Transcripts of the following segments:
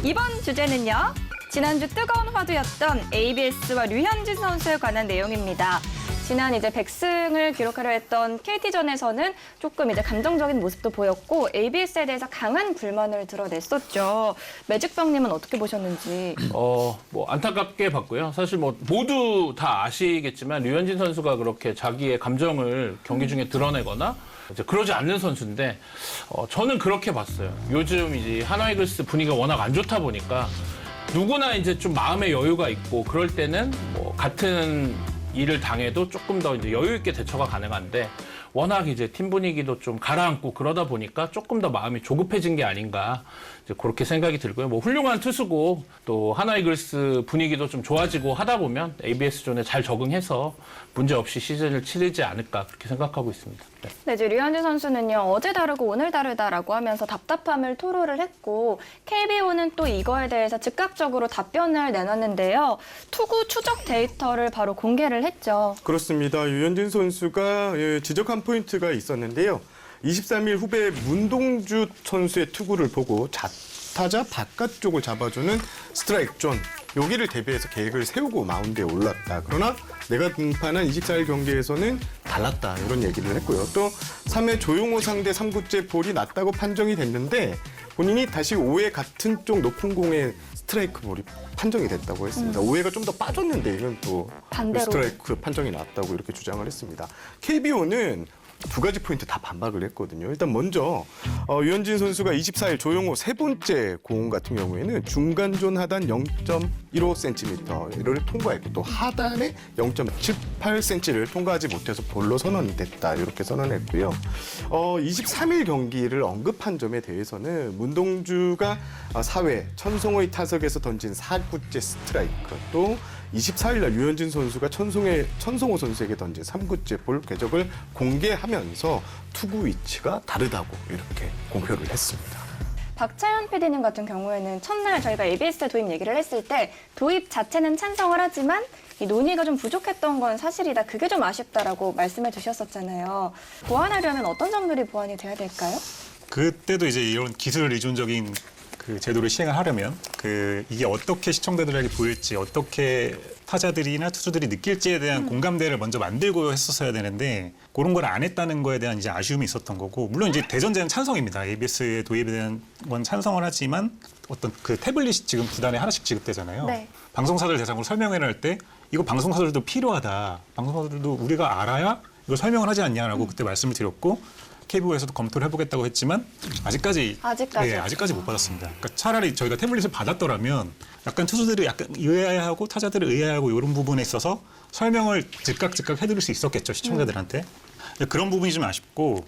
이번 주제는요. 지난주 뜨거운 화두였던 ABS와 류현진 선수에 관한 내용입니다. 지난 이제 100승을 기록하려 했던 KT전에서는 조금 이제 감정적인 모습도 보였고 ABS에 대해서 강한 불만을 드러냈었죠. 매직병님은 어떻게 보셨는지? 뭐 안타깝게 봤고요. 사실 뭐 모두 다 아시겠지만 류현진 선수가 그렇게 자기의 감정을 경기 중에 드러내거나 이제 그러지 않는 선수인데 저는 그렇게 봤어요. 요즘 이제 하나이글스 분위기가 워낙 안 좋다 보니까 누구나 이제 좀 마음의 여유가 있고 그럴 때는 뭐 같은 일을 당해도 조금 더 이제 여유 있게 대처가 가능한데 워낙 이제 팀 분위기도 좀 가라앉고 그러다 보니까 조금 더 마음이 조급해진 게 아닌가 이제 그렇게 생각이 들고요. 뭐 훌륭한 투수고 또 하나이글스 분위기도 좀 좋아지고 하다 보면 ABS존에 잘 적응해서 문제 없이 시즌을 치르지 않을까 그렇게 생각하고 있습니다. 네. 네, 이제 류현진 선수는요. 어제 다르고 오늘 다르다라고 하면서 답답함을 토로를 했고 KBO는 또 이거에 대해서 즉각적으로 답변을 내놨는데요. 투구 추적 데이터를 바로 공개를 했죠. 그렇습니다. 류현진 선수가 지적한 포인트가 있었는데요. 23일 후배 문동주 선수의 투구를 보고 타자 바깥쪽을 잡아주는 스트라이크 존, 여기를 대비해서 계획을 세우고 마운드에 올랐다. 그러나 내가 등판한 24일 경기에서는 달랐다. 이런 얘기를 했고요. 또 3회 조용호 상대 3구째 볼이 낮다고 판정이 됐는데 본인이 다시 5회 같은 쪽 높은 공에 스트라이크 볼이 판정이 됐다고 했습니다. 5회가 좀 더 빠졌는데 이건 또 반대로. 스트라이크 판정이 났다고 이렇게 주장을 했습니다. KBO는 두 가지 포인트 다 반박을 했거든요. 일단 먼저 류현진 선수가 24일 세 번째 공 같은 경우에는 중간존 하단 0.15cm를 통과했고 또 하단에 0.78cm를 통과하지 못해서 볼로 선언됐다. 이렇게 선언했고요. 23일 경기를 언급한 점에 대해서는 문동주가 4회 천송의 타석에서 던진 4구째 스트라이크 또 24일 날 류현진 선수가 천송호 선수에게 던진 3구째 볼 궤적을 공개하면서 투구 위치가 다르다고 이렇게 공표를 했습니다. 박차현 PD님 같은 경우에는 첫날 저희가 ABS 도입 얘기를 했을 때 도입 자체는 찬성을 하지만 이 논의가 좀 부족했던 건 사실이다. 그게 좀 아쉽다라고 말씀해 주셨었잖아요. 보완하려면 어떤 점들이 보완이 돼야 될까요? 그때도 이제 이런 기술 의존적인 그 제도를 시행을 하려면 이게 어떻게 시청자들에게 보일지 어떻게 타자들이나 투수들이 느낄지에 대한 공감대를 먼저 만들고 했었어야 되는데 그런 걸 안 했다는 거에 대한 이제 아쉬움이 있었던 거고 물론 이제 대전제는 찬성입니다. ABS의 도입에 대한 건 찬성을 하지만 어떤 그 태블릿이 지금 구단에 하나씩 지급되잖아요. 네. 방송사들 대상으로 설명회를 할 때 이거 방송사들도 필요하다. 방송사들도 우리가 알아야 이걸 설명을 하지 않냐라고 그때 말씀을 드렸고 KBO에서도 검토를 해보겠다고 했지만 아직까지 못 받았습니다. 그러니까 차라리 저희가 태블릿을 받았더라면 약간 투수들이 약간 의아해하고 타자들을 의아해하고 이런 부분에 있어서 설명을 즉각 해드릴 수 있었겠죠 시청자들한테. 그런 부분이 좀 아쉽고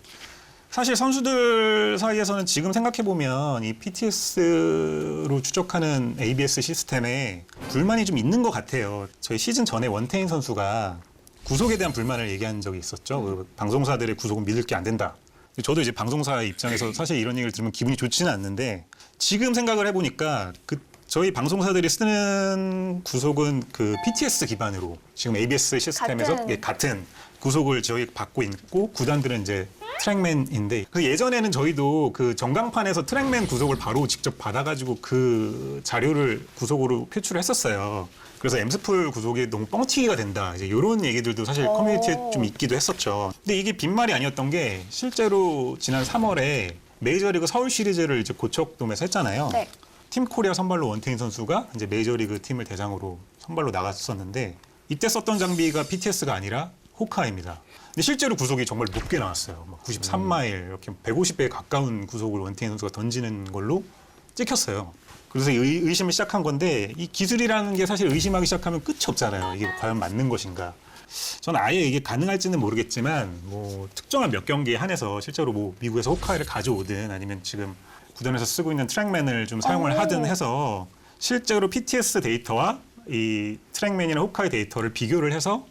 사실 선수들 사이에서는 지금 생각해보면 이 PTS로 추적하는 ABS 시스템에 불만이 좀 있는 것 같아요. 저희 시즌 전에 원태인 선수가 구속에 대한 불만을 얘기한 적이 있었죠. 그 방송사들의 구속은 믿을 게 안 된다. 저도 이제 방송사 입장에서 사실 이런 얘기를 들으면 기분이 좋지는 않는데 지금 생각을 해보니까 저희 방송사들이 쓰는 구속은 그 PTS 기반으로 지금 ABS 시스템에서 같은 구속을 저희 받고 있고 구단들은 이제 트랙맨인데 예전에는 저희도 그 전광판에서 트랙맨 구속을 바로 직접 받아가지고 그 자료를 구속으로 표출을 했었어요. 그래서 엠스풀 구속이 너무 뻥튀기가 된다. 이제 이런 얘기들도 사실 커뮤니티에 좀 있기도 했었죠. 근데 이게 빈말이 아니었던 게 실제로 지난 3월에 메이저리그 서울 시리즈를 이제 고척돔에서 했잖아요. 네. 팀 코리아 선발로 원태인 선수가 이제 메이저리그 팀을 대상으로 선발로 나갔었는데 이때 썼던 장비가 PTS가 아니라 호카입니다. 근데 실제로 구속이 정말 높게 나왔어요. 93마일 이렇게 150배에 가까운 구속을 원태인 선수가 던지는 걸로 찍혔어요. 그래서 의심을 시작한 건데 이 기술이라는 게 사실 의심하기 시작하면 끝이 없잖아요. 이게 과연 맞는 것인가. 저는 아예 이게 가능할지는 모르겠지만 뭐 특정한 몇 경기에 한해서 실제로 뭐 미국에서 호카이를 가져오든 아니면 지금 구단에서 쓰고 있는 트랙맨을 좀 사용을 하든 해서 실제로 PTS 데이터와 이 트랙맨이나 호카이 데이터를 비교를 해서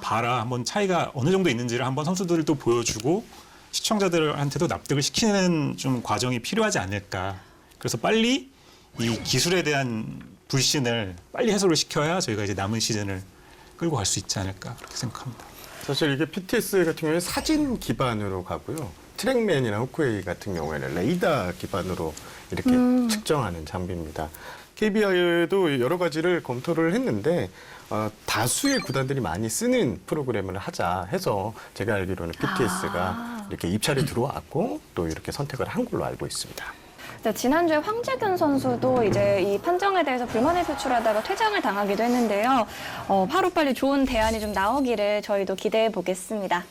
봐라 한번 차이가 어느 정도 있는지를 한번 선수들도 보여주고 시청자들한테도 납득을 시키는 좀 과정이 필요하지 않을까. 그래서 빨리 이 기술에 대한 불신을 빨리 해소를 시켜야 저희가 이제 남은 시즌을 끌고 갈 수 있지 않을까 그렇게 생각합니다. 사실 이게 PTS 같은 경우에 사진 기반으로 가고요. 트랙맨이나 호크웨이 같은 경우에는 레이더 기반으로 이렇게 측정하는 장비입니다. KBI도 여러 가지를 검토를 했는데 다수의 구단들이 많이 쓰는 프로그램을 하자 해서 제가 알기로는 BTS가 이렇게 입찰이 들어왔고 또 이렇게 선택을 한 걸로 알고 있습니다. 네, 지난주에 황재균 선수도 이제 이 판정에 대해서 불만을 표출하다가 퇴장을 당하기도 했는데요. 하루빨리 좋은 대안이 좀 나오기를 저희도 기대해 보겠습니다.